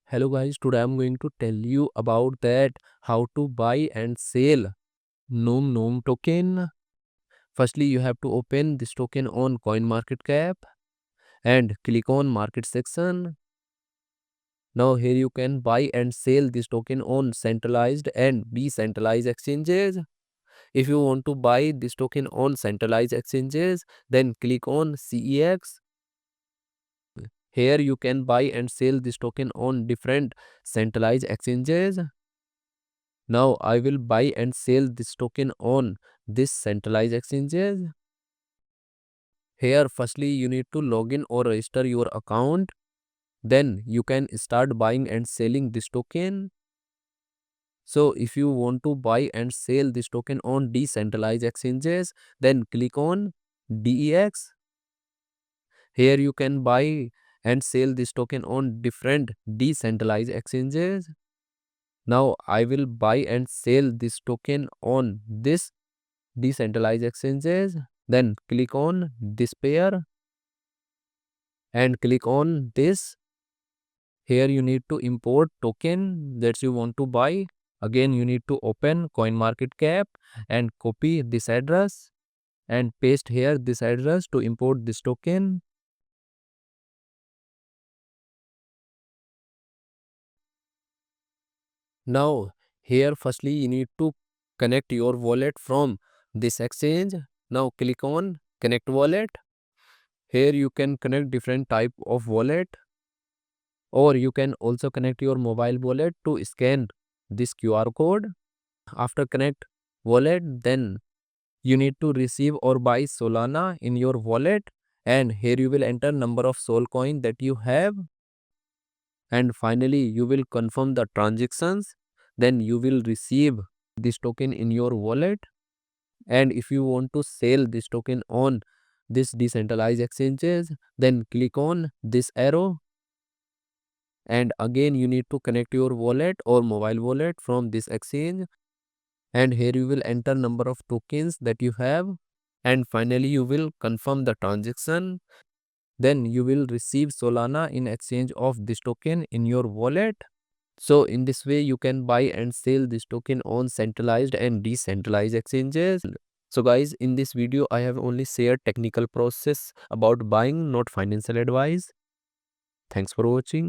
Hello guys, today I'm going to tell you about that how to buy and sell Noom token. Firstly, you have to open this token on CoinMarketCap and click on market section. Now here you can buy and sell this token on centralized and decentralized exchanges. If you want to buy this token on centralized exchanges, then click on CEX. Here you can buy and sell this token on different centralized exchanges. Now I will buy and sell this token on this centralized exchanges. Here firstly you need to log in or register your account. Then you can start buying and selling this token. So if you want to buy and sell this token on decentralized exchanges, then click on DEX. Here you can buy and sell this token on different decentralized exchanges. Now I will buy and sell this token on this decentralized exchanges. Then click on this pair and click on this. Here you need to import token that you want to buy. Again you need to open CoinMarketCap and copy this address and paste here this address to import this token. Now here firstly you need to connect your wallet from this exchange. Now click on connect wallet. Here you can connect different type of wallet, or you can also connect your mobile wallet to scan this QR code. After connect wallet, then you need to receive or buy Solana in your wallet, and here you will enter number of Sol coin that you have, and finally you will confirm the transactions. Then you will receive this token in your wallet. And if you want to sell this token on this decentralized exchanges, then click on this arrow, and again you need to connect your wallet or mobile wallet from this exchange, and here you will enter number of tokens that you have, and finally you will confirm the transaction. Then you will receive Solana in exchange of this token in your wallet. So in this way you can buy and sell this token on centralized and decentralized exchanges. So guys, in this video I have only shared technical process about buying, not financial advice. Thanks for watching.